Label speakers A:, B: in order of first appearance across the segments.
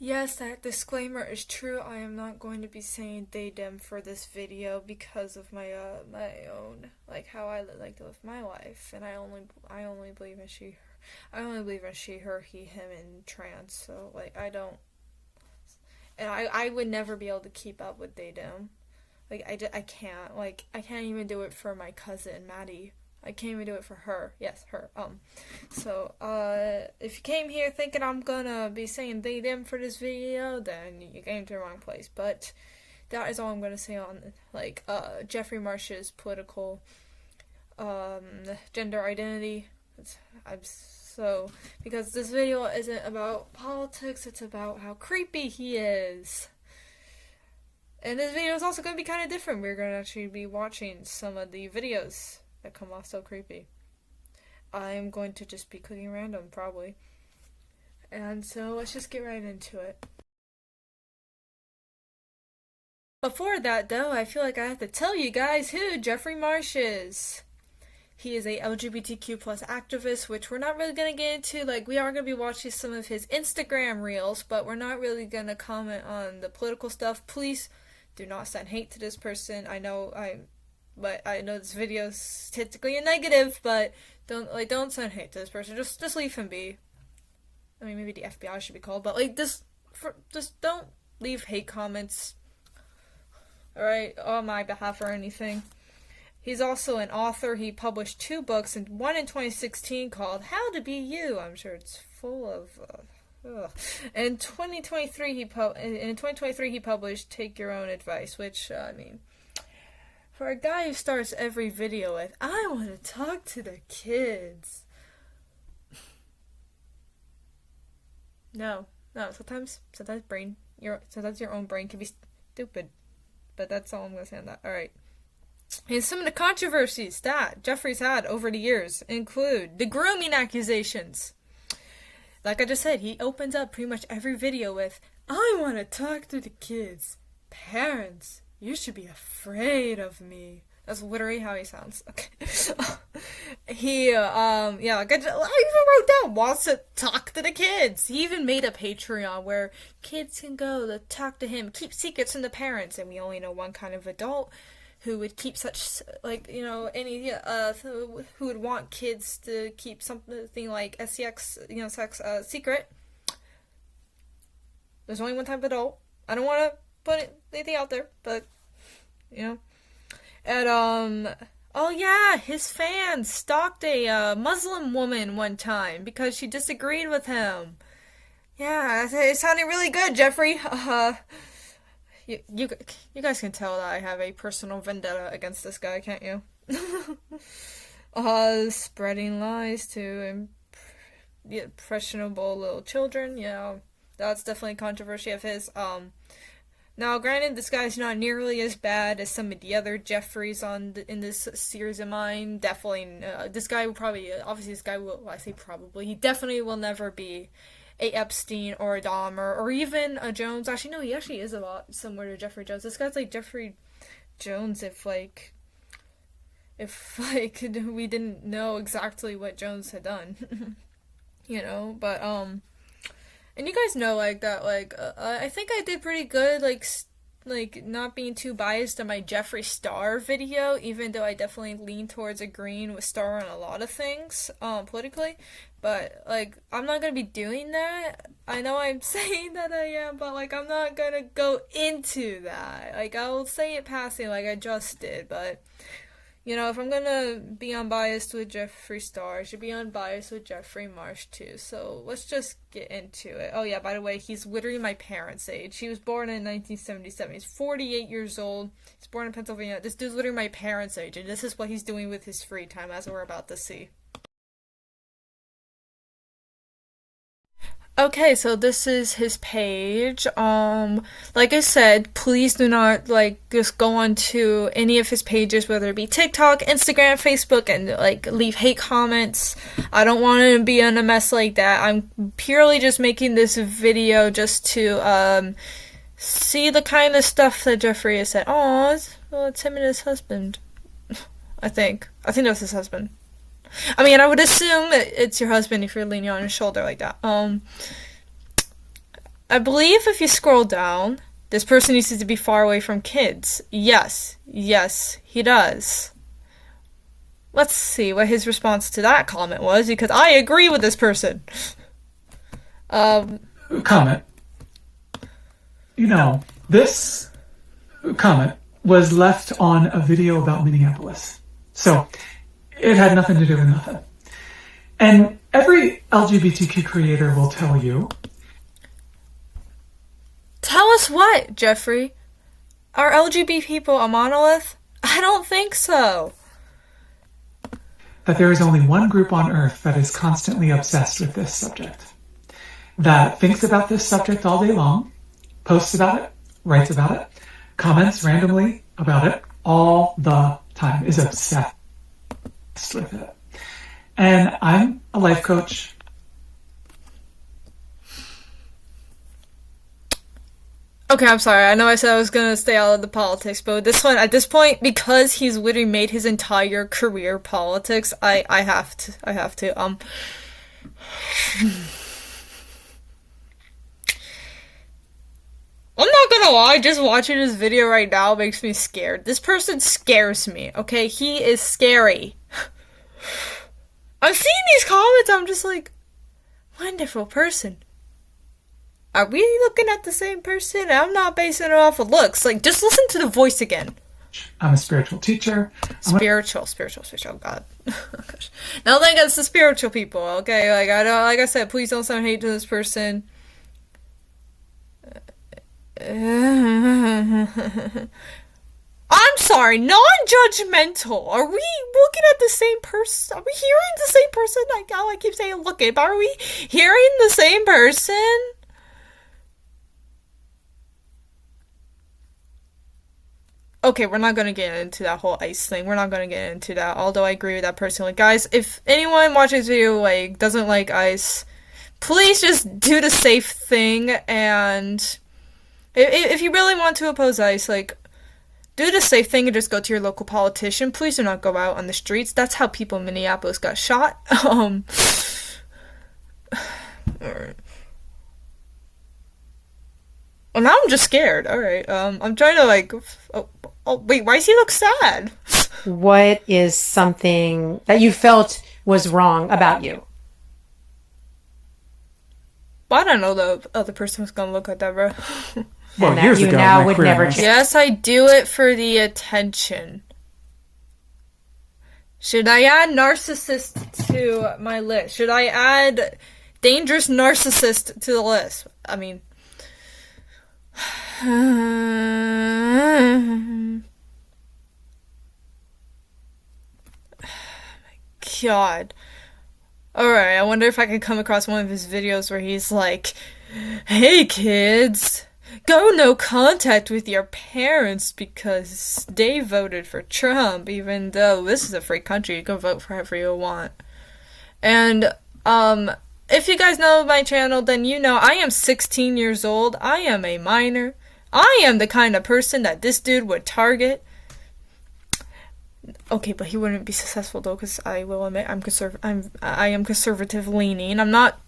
A: Yes, that disclaimer is true. I am not going to be saying they them for this video because of my own like how I like to live my life, and I only believe in she. I only believe in she, her, he, him, and trans. So like I don't, and I would never be able to keep up with they them. Like I can't. Like I can't even do it for my cousin Maddie. I can't even do it for her. Yes, her. So, if you came here thinking I'm gonna be saying they them for this video, then you came to the wrong place. But that is all I'm gonna say on, like, Jeffrey Marsh's political, gender identity. Because this video isn't about politics, it's about how creepy he is. And this video is also gonna be kind of different. We're gonna actually be watching some of the videos that come off so creepy. I'm going to just be clicking random, probably. And so let's just get right into it. Before that, though, I feel like I have to tell you guys who Jeffrey Marsh is. He is a LGBTQ plus activist, which we're not really going to get into. Like, we are going to be watching some of his Instagram reels, but we're not really going to comment on the political stuff. Please do not send hate to this person. I know this video is statistically a negative, but don't send hate to this person. Just leave him be. I mean, maybe the FBI should be called, but like just don't leave hate comments. All right, on my behalf or anything. He's also an author. He published 2 books, and one in 2016 called "How to Be You." I'm sure it's full of. In 2023, he published "Take Your Own Advice," which I mean. For a guy who starts every video with, "I want to talk to the kids." No. Sometimes your own brain can be stupid. But that's all I'm going to say on that. Alright. And some of the controversies that Jeffrey's had over the years include the grooming accusations. Like I just said, he opens up pretty much every video with, "I want to talk to the kids. Parents, you should be afraid of me." That's literally how he sounds. Okay. Like I even wrote down, wants to talk to the kids. He even made a Patreon where kids can go to talk to him, keep secrets from the parents, and we only know one kind of adult who would keep such, who would want kids to keep something like sex, secret. There's only one type of adult. I don't want to put anything out there, but, And, oh yeah, his fans stalked a Muslim woman one time because she disagreed with him. Yeah, it sounded really good, Jeffrey. You guys can tell that I have a personal vendetta against this guy, can't you? Spreading lies to impressionable little children. That's definitely a controversy of his. Now, granted, this guy's not nearly as bad as some of the other Jeffreys in this series of mine. Definitely, this guy will probably, obviously this guy will, I say probably, he definitely will never be a Epstein or a Dahmer or even a Jones. Actually, no, he actually is a lot similar to Jeffrey Jones. This guy's like Jeffrey Jones if we didn't know exactly what Jones had done. But, and you guys know, I think I did pretty good, not being too biased on my Jeffree Star video, even though I definitely lean towards agreeing with Star on a lot of things, politically. But, I'm not gonna be doing that. I know I'm saying that I am, but, I'm not gonna go into that. I'll say it passing like I just did, but... if I'm gonna be unbiased with Jeffree Star, I should be unbiased with Jeffrey Marsh too. So let's just get into it. Oh yeah, by the way, he's literally my parents' age. He was born in 1977. He's 48 years old. He's born in Pennsylvania. This dude's literally my parents' age, and this is what he's doing with his free time, as we're about to see. Okay, so this is his page. Like I said, please do not, just go on to any of his pages, whether it be TikTok, Instagram, Facebook, and, leave hate comments. I don't want to be in a mess like that. I'm purely just making this video just to, see the kind of stuff that Jeffrey has said. It's him and his husband. I think that was his husband. I mean, I would assume it's your husband if you're leaning on his shoulder like that. I believe if you scroll down, this person needs to be far away from kids. Yes, he does. Let's see what his response to that comment was, because I agree with this person.
B: Comment. This comment was left on a video about Minneapolis. So, it had nothing to do with nothing. And every LGBTQ creator will tell you.
A: Tell us what, Jeffrey? Are LGBT people a monolith? I don't think so.
B: That there is only one group on Earth that is constantly obsessed with this subject. That thinks about this subject all day long, posts about it, writes about it, comments randomly about it all the time, is obsessed with it. And I'm a life coach.
A: Okay, I'm sorry. I know I said I was gonna stay out of the politics, but this one, at this point, because he's literally made his entire career politics, I have to. I'm not gonna lie, just watching this video right now makes me scared. This person scares me, okay? He is scary. I'm seeing these comments, I'm just like, wonderful person. Are we looking at the same person? I'm not basing it off of looks. Like, just listen to the voice again.
B: I'm a spiritual teacher.
A: Spiritual, oh god. Gosh. Nothing against the spiritual people, okay? Like I said, please don't sound hate to this person. I'm sorry, non-judgmental. Are we looking at the same person? Are we hearing the same person? I keep saying looking, but are we hearing the same person? Okay, we're not gonna get into that whole ice thing. We're not gonna get into that, although I agree with that personally. Guys, if anyone watching this video, like, doesn't like ice, please just do the safe thing, and if you really want to oppose ice, like, do the safe thing and just go to your local politician. Please do not go out on the streets. That's how people in Minneapolis got shot. Alright. Well, now I'm just scared. Alright, I'm trying to, like... Oh, wait, why does he look sad?
C: What is something that you felt was wrong about you?
A: Well, I don't know the other person was gonna look like that, bro.
B: Well,
C: And that
B: years
C: you
B: ago,
C: now
B: my
C: would
B: career
C: never
B: was-
C: change.
A: Yes, I do it for the attention. Should I add narcissist to my list? Should I add dangerous narcissist to the list? I mean... God. Alright, I wonder if I can come across one of his videos where he's like, hey kids, go no contact with your parents because they voted for Trump, even though this is a free country, you can vote for whoever you want. And, if you guys know my channel, then you know I am 16 years old, I am a minor, I am the kind of person that this dude would target. Okay, but he wouldn't be successful though, because I will admit I am conservative leaning. I'm not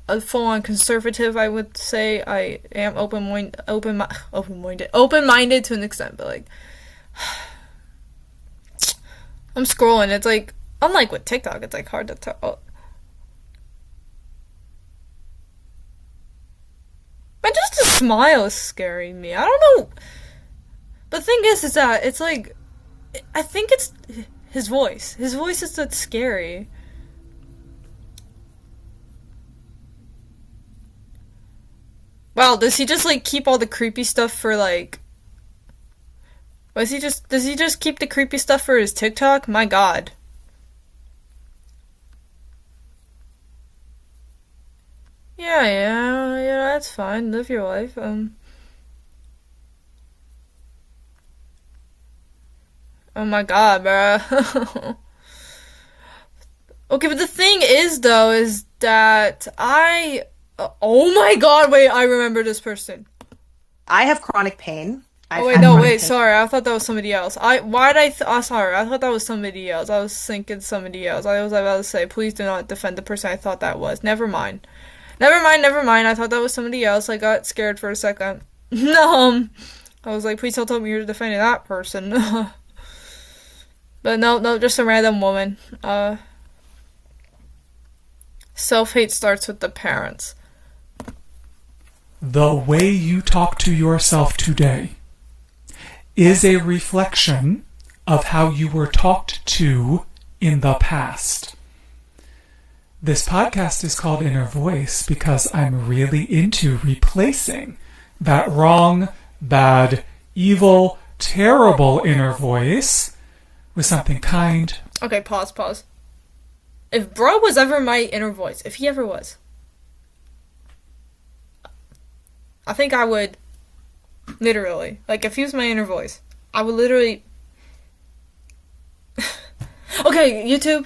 A: a full-on conservative. I would say I am open-minded to an extent, but like I'm scrolling. It's like, unlike with TikTok, it's like hard to tell. Oh. But just the smile is scaring me. I don't know. The thing is that it's like, I think it's his voice. His voice is that's scary. Wow, does he just like keep all the creepy stuff for like... does he just keep the creepy stuff for his TikTok? My god. Yeah, that's fine. Live your life. Oh my god, bruh. Okay, but the thing is, though, is that oh my god, wait, I remember this person.
D: I have chronic pain.
A: Sorry, I thought that was somebody else. Sorry, I thought that was somebody else. I was thinking somebody else. I was about to say, please do not defend the person I thought that was. Never mind. Never mind. I thought that was somebody else. I got scared for a second. I was like, please don't tell me you're defending that person. But no, just a random woman. Self-hate starts with the parents.
B: The way you talk to yourself today is a reflection of how you were talked to in the past. This podcast is called Inner Voice because I'm really into replacing that wrong, bad, evil, terrible inner voice with something kind.
A: Okay, pause. If bro was ever my inner voice, if he ever was, I think I would literally, like, if he was my inner voice, I would literally... Okay, YouTube,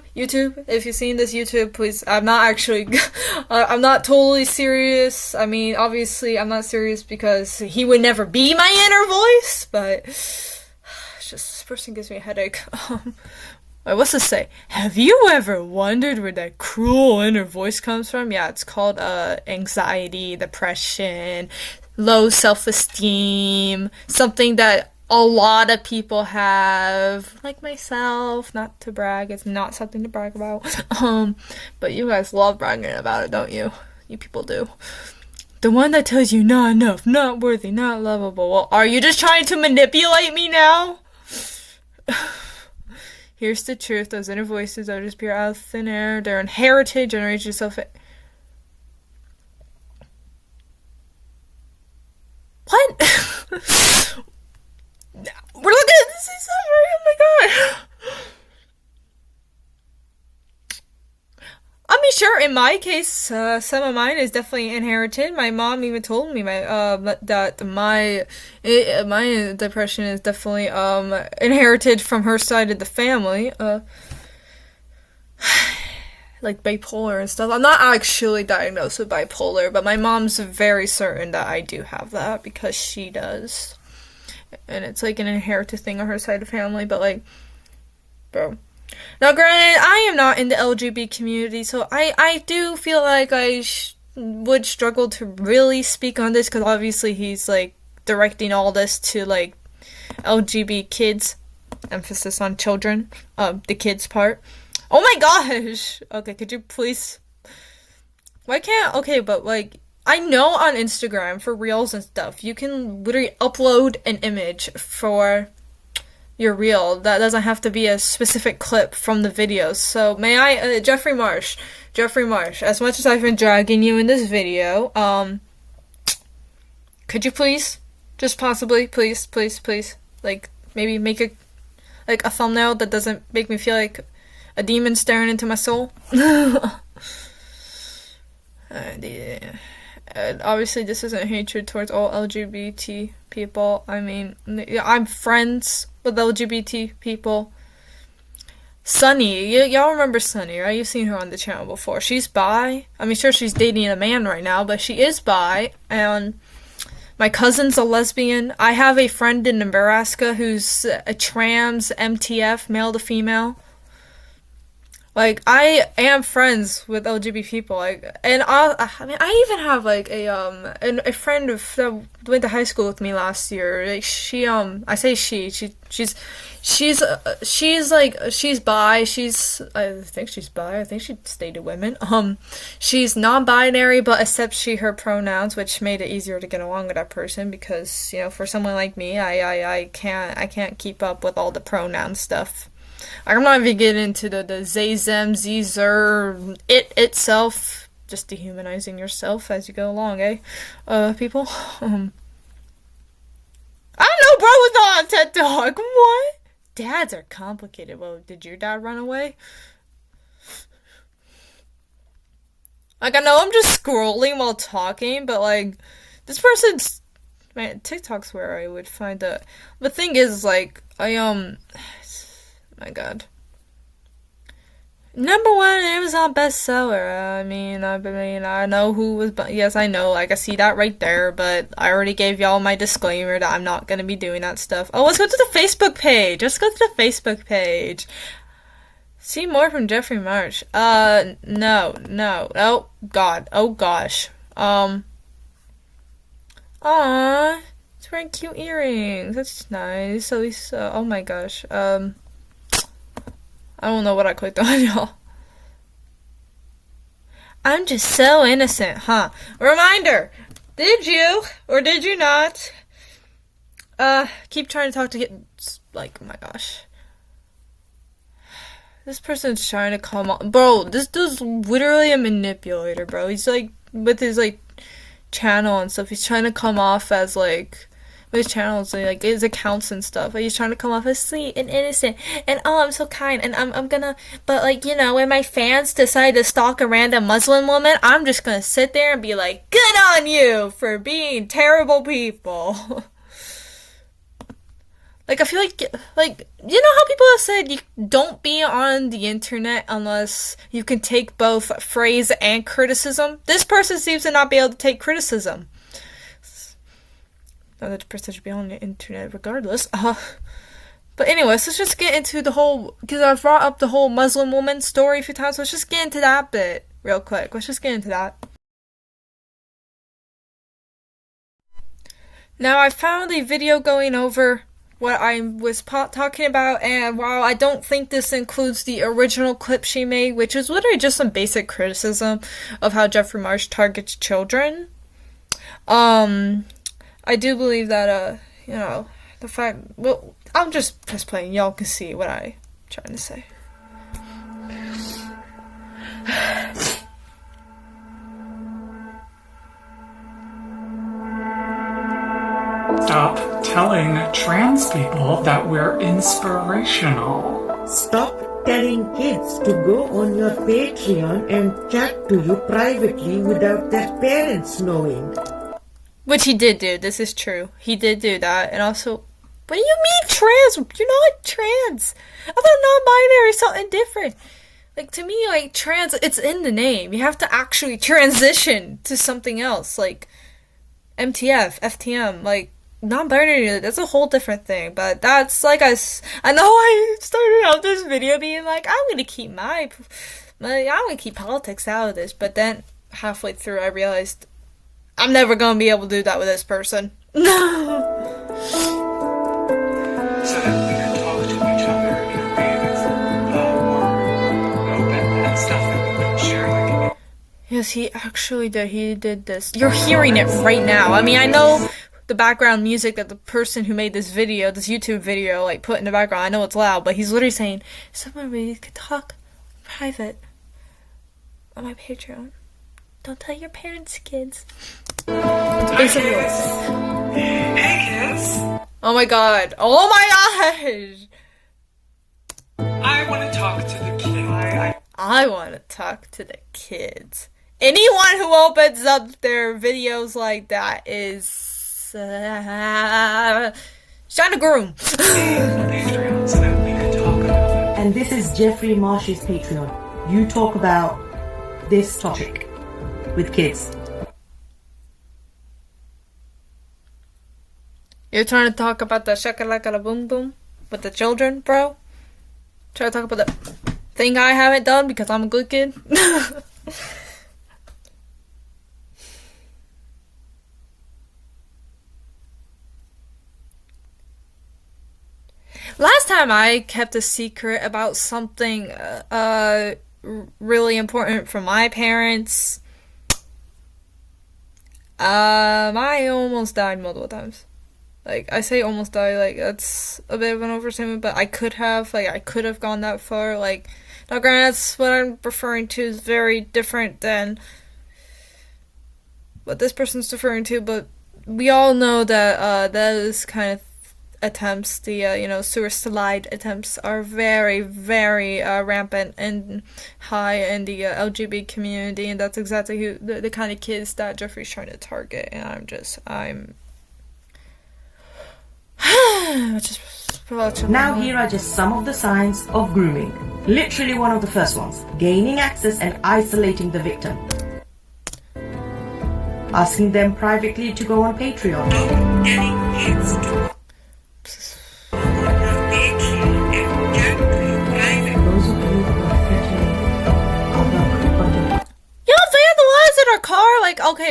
A: if you've seen this, YouTube, please, I'm not actually, I'm not totally serious. I mean, obviously, I'm not serious because he would never be my inner voice, but it's just, this person gives me a headache. Wait, what's this say? Have you ever wondered where that cruel inner voice comes from? Yeah, it's called, anxiety, depression, low self-esteem, something that a lot of people have, like myself, not to brag, it's not something to brag about, but you guys love bragging about it, don't you? You people do. The one that tells you not enough, not worthy, not lovable. Well, are you just trying to manipulate me now? Here's the truth, those inner voices don't just appear out of thin air, they're inherited, generations self... What? We're looking at this summary. Oh my god. I mean, sure, in my case, some of mine is definitely inherited. My mom even told me that my depression is definitely inherited from her side of the family. Like bipolar and stuff. I'm not actually diagnosed with bipolar, but my mom's very certain that I do have that because she does. And it's like an inherited thing on her side of the family, but like, bro. Now, granted, I am not in the LGBT community, so I do feel like I would struggle to really speak on this, because obviously he's like directing all this to like LGBT kids, emphasis on children, the kids part. Oh my gosh! Okay, could you please? Why can't? Okay, but like, I know on Instagram, for Reels and stuff, you can literally upload an image for your Reel. That doesn't have to be a specific clip from the videos. So, may I, Jeffrey Marsh, as much as I've been dragging you in this video, could you please, just possibly, please, like, maybe make a thumbnail that doesn't make me feel like a demon staring into my soul? Yeah. And obviously this isn't hatred towards all LGBT people. I mean, I'm friends with LGBT people. Sunny, y'all remember Sunny, right? You've seen her on the channel before. She's bi. I mean, sure, she's dating a man right now, but she is bi. And my cousin's a lesbian. I have a friend in Nebraska who's a trans MTF, male to female. Like, I am friends with LGBT people, like, and I even have, like, a friend that went to high school with me last year. Like, she's bi, I think she's bi, I think she dated women. She's non-binary, but accepts her pronouns, which made it easier to get along with that person, because, you know, for someone like me, I can't keep up with all the pronoun stuff. I'm not even getting into the they, them, ze, zer, it itself. Just dehumanizing yourself as you go along, people? I don't know, bro was not on TED Talk. What? Dads are complicated. Well, did your dad run away? Like, I know I'm just scrolling while talking, but, like, this person's... Man, TikTok's where I would find the... The thing is, like, my god. #1 Amazon bestseller. I mean, I know who was... Yes, I know. Like, I see that right there, but I already gave y'all my disclaimer that I'm not gonna be doing that stuff. Oh, let's go to the Facebook page. See more from Jeffrey Marsh. No. Oh, God. Oh, gosh. Aw. He's wearing cute earrings. That's nice. At least, oh my gosh. I don't know what I clicked on, y'all. I'm just so innocent, huh? Reminder! Did you, or did you not, keep trying to talk to get, like, oh my gosh. This person's trying to come on. Bro, this dude's literally a manipulator, bro. He's like, with his like channel and stuff, he's trying to come off as like, with his channels, like his accounts and stuff. Like, he's trying to come off as sweet and innocent and oh, I'm so kind and I'm gonna, but like, you know, when my fans decide to stalk a random Muslim woman, I'm just gonna sit there and be like, good on you for being terrible people. Like, I feel like, you know how people have said you don't be on the internet unless you can take both praise and criticism? This person seems to not be able to take criticism. Not that the person should be on the internet regardless. But anyways, let's just get into the whole, because I've brought up the whole Muslim woman story a few times, so let's just get into that bit real quick. Let's just get into that. Now, I found a video going over what I was talking about, and while I don't think this includes the original clip she made, which is literally just some basic criticism of how Jeffrey Marsh targets children, I do believe that, you know, the fact, well, I'm just playing, y'all can see what I'm trying to say.
B: Stop telling trans people that we're inspirational.
E: Stop telling kids to go on your Patreon and chat to you privately without their parents knowing.
A: Which he did do. This is true. He did do that. And also, what do you mean trans? You're not trans. I thought non-binary is something different. Like, to me, like, trans, it's in the name. You have to actually transition to something else. Like, MTF, FTM, like, non-binary, that's a whole different thing. But that's, like, I know I started out this video being like, I'm gonna keep I'm gonna keep politics out of this. But then, halfway through, I realized I'm never gonna be able to do that with this person.
B: So that we can talk to each other, you know, being more open and stuff that we don't share. Like,
A: yes, he actually did. He did this. You're hearing it right now. I mean, I know the background music that the person who made this video, this YouTube video, like, put in the background. I know it's loud, but he's literally saying, someone really could talk private on my Patreon. Don't tell your parents, kids. It's basically what it's saying.
B: hey kids,
A: Oh my god. Oh my gosh!
B: I want to talk to the kids.
A: I want to talk to the kids. Anyone who opens up their videos like that is trying to groom.
B: Patreon so that we can talk about it.
E: And this is Jeffrey Marsh's Patreon. You talk about this topic with kids.
A: You're trying to talk about the shakalaka boom boom with the children, bro? Trying to talk about the thing I haven't done because I'm a good kid? Last time I kept a secret about something really important from my parents, I almost died multiple times. Like, I say almost died, like, that's a bit of an overstatement, but I could have gone that far. Like, now granted, that's what I'm referring to is very different than what this person's referring to, but we all know that those kind of attempts, the suicide attempts, are very, very rampant and high in the LGBT community, and that's exactly who the kind of kids that Jeffrey's trying to target. And
E: Now here are just some of the signs of grooming. Literally one of the first ones. Gaining access and isolating the victim. Asking them privately to go on Patreon. Those of you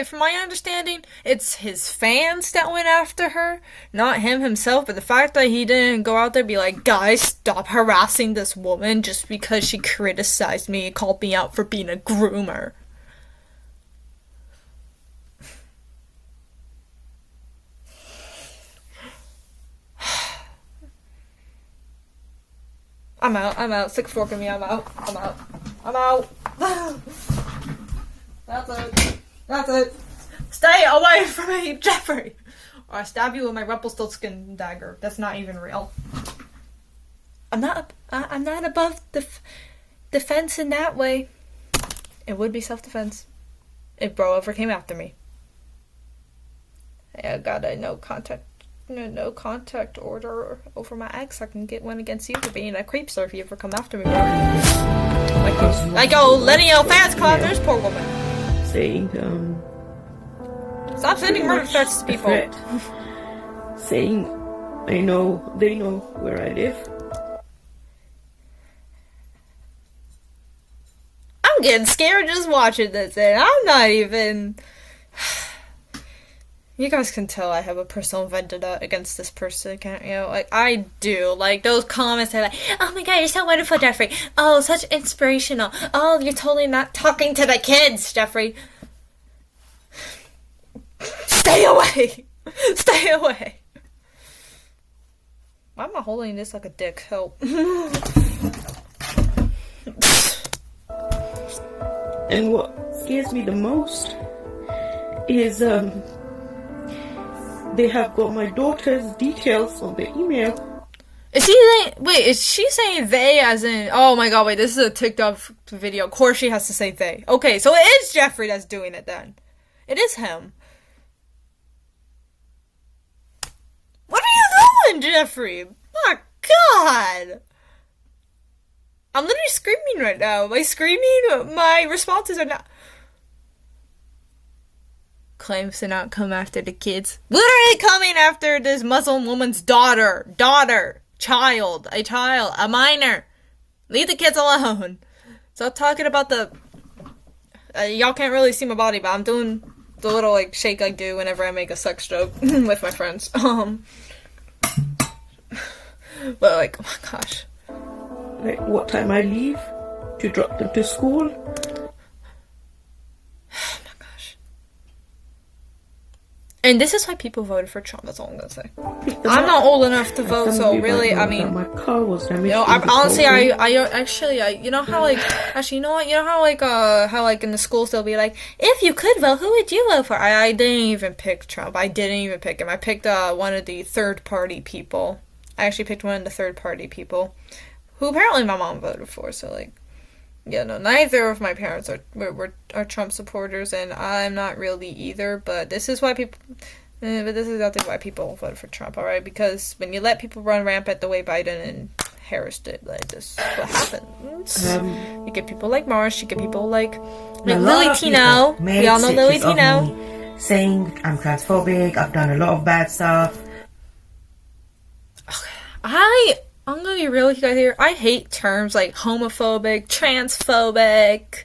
A: from my understanding, it's his fans that went after her, not him himself. But the fact that he didn't go out there and be like, guys, stop harassing this woman just because she criticized me and called me out for being a groomer. I'm out. Sick forking me, I'm out. That's it. Stay away from me, Jeffrey! Or I stab you with my Rumpelstiltskin dagger. That's not even real. I'm not above defense in that way. It would be self-defense if bro ever came after me. I got a no contact order over my ex. I can get one against you for being a creepster if you ever come after me. Like Lenny fans club, there's poor woman.
E: Saying,
A: stop sending murder threats to people.
E: Saying, they know where I live.
A: I'm getting scared just watching this, and I'm not even... You guys can tell I have a personal vendetta against this person, can't you? Like, I do. Like, those comments are like, oh my god, you're so wonderful, Jeffrey. Oh, such inspirational. Oh, you're totally not talking to the kids, Jeffrey. Stay away. Stay away. Why am I holding this like a dick? Help.
E: And what scares me the most is, they have got my daughter's details on the email.
A: Is she saying they as in, oh my god, wait, this is a TikTok video. Of course she has to say they. Okay, so it is Jeffrey that's doing it then. It is him. What are you doing, Jeffrey? My god! I'm literally screaming right now. Am I screaming? My responses are not... Claims to not come after the kids. Literally coming after this Muslim woman's daughter, a minor. Leave the kids alone. Stop talking about the... y'all can't really see my body, but I'm doing the little like shake I do whenever I make a sex joke with my friends. But like, oh my gosh.
E: Like what time I leave to drop them to school.
A: And this is why people voted for Trump, that's all I'm gonna say. I'm not old enough to vote, so really, I mean...
E: My car was damaged.
A: You know, honestly, you know how, like... Actually, you know what? You know how, like, in the schools they'll be like, if you could vote, who would you vote for? I didn't even pick Trump. I didn't even pick him. I picked one of the third-party people. I actually picked one of the third-party people, who apparently my mom voted for, so, like... Yeah, no, neither of my parents are Trump supporters, and I'm not really either, but this is why people... but this is exactly why people vote for Trump, alright? Because when you let people run rampant the way Biden and Harris did, like, this is what happens. You get people like Marsh, you get people like Lily Tino. We all know Lily Tino.
E: Saying I'm transphobic, I've done a lot of bad stuff.
A: I'm gonna be real with you guys here. I hate terms like homophobic, transphobic,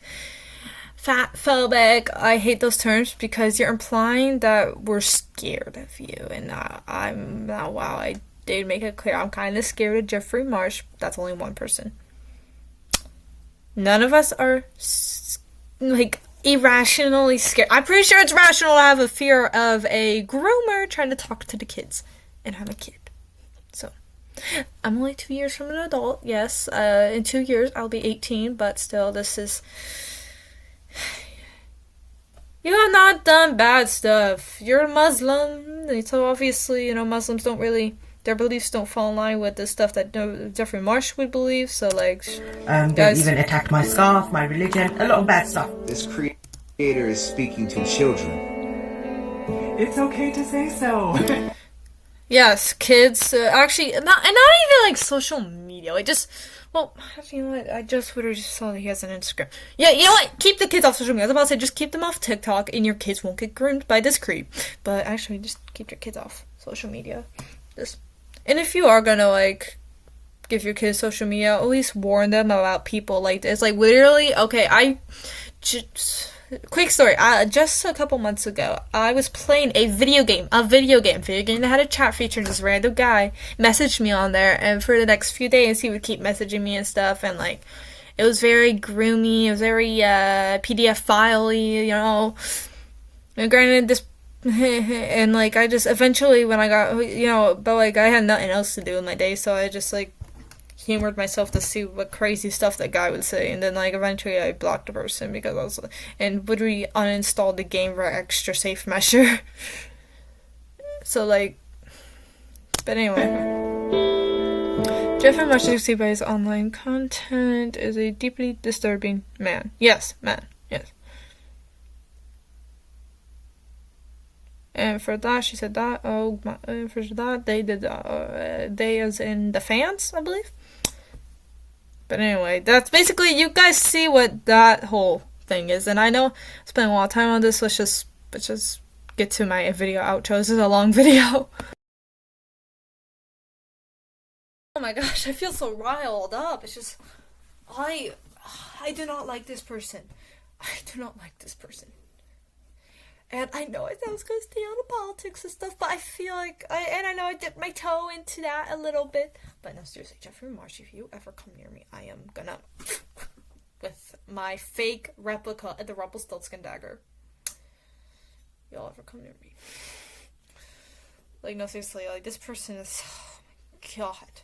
A: fatphobic. I hate those terms because you're implying that we're scared of you. And I'm not, wow, I did make it clear. I'm kind of scared of Jeffrey Marsh. That's only one person. None of us are, like, irrationally scared. I'm pretty sure it's rational to have a fear of a groomer trying to talk to the kids and have a kid. So... I'm only 2 years from an adult, yes. In 2 years, I'll be 18, but still, this is... You have not done bad stuff. You're a Muslim, so obviously, you know, Muslims don't really... Their beliefs don't fall in line with the stuff that Jeffrey Marsh would believe, so, like...
E: They even attacked my scarf, my religion, a lot of bad stuff.
F: This creator is speaking to children.
B: It's okay to say so.
A: Yes, kids. Actually, not even like social media. Like just, well, you know what? I just would have just saw that he has an Instagram. Yeah, you know what? Keep the kids off social media. I was about to say just keep them off TikTok, and your kids won't get groomed by this creep. But actually, just keep your kids off social media. And if you are gonna like give your kids social media, at least warn them about people like this. Like literally, okay, quick story. Just a couple months ago, I was playing a video game that had a chat feature, and this random guy messaged me on there, and for the next few days, he would keep messaging me and stuff, and, like, it was very groomy, it was very, PDF file-y, you know, and granted, this, and, like, I just, eventually, when I got, you know, but, like, I had nothing else to do in my day, so I just, like, humored myself to see what crazy stuff that guy would say, and then, like, eventually I blocked the person because I was, and would uninstall the game for extra safe measure. So, like, but anyway, Jeffrey Marsh by his online content is a deeply disturbing man. Yes, man. Yes. And for that, she said that. Oh, for that, they did. They, as in the fans, I believe. But anyway, that's basically, you guys see what that whole thing is. And I know I spent a lot of time on this. Let's just get to my video outro. This is a long video. Oh my gosh, I feel so riled up. It's just, I do not like this person. I do not like this person. And I know I was going to stay on the politics and stuff, but I feel like, I know I dipped my toe into that a little bit. But no, seriously, Jeffrey Marsh, if you ever come near me, I am gonna, with my fake replica of the Rumpelstiltskin dagger. Y'all ever come near me. Like, no, seriously, like, this person is, oh my god.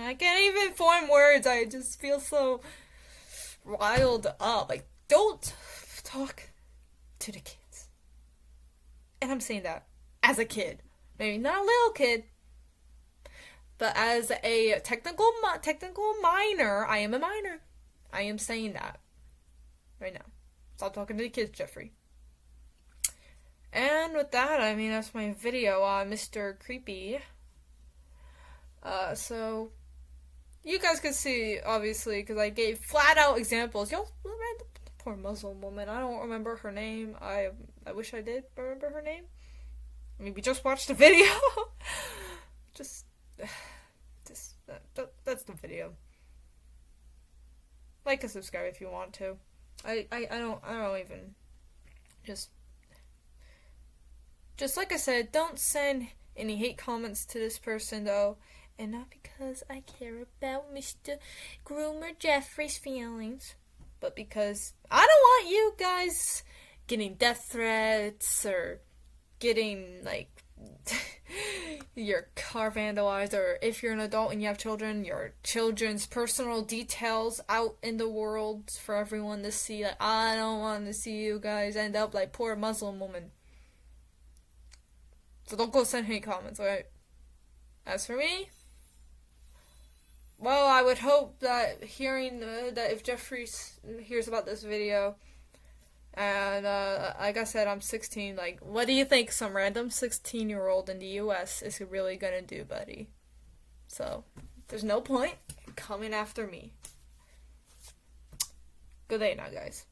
A: I can't even form words. I just feel so riled up. Like, don't talk to the kids. And I'm saying that as a kid. Maybe not a little kid, but as a technical minor. I am a minor. I am saying that right now. Stop talking to the kids, Jeffrey. And with that, I mean, that's my video on Mr. Creepy. So, you guys can see, obviously, because I gave flat-out examples. Y'all, the poor Muslim woman, I don't remember her name. I wish I did remember her name. Maybe just watch the video. That's the video. Like and subscribe if you want to. I don't even, just like I said, don't send any hate comments to this person, though. And not because I care about Mr. Groomer Jeffrey's feelings, but because I don't want you guys getting death threats or getting, like, your car vandalized, or if you're an adult and you have children, your children's personal details out in the world for everyone to see. Like, I don't want to see you guys end up like poor Muslim woman. So don't go send hate comments, alright? As for me, well, I would hope that hearing that if Jeffrey hears about this video, and like I said, I'm 16, like, what do you think some random 16-year-old in the US is really gonna do, buddy? So, there's no point coming after me. Good day now, guys.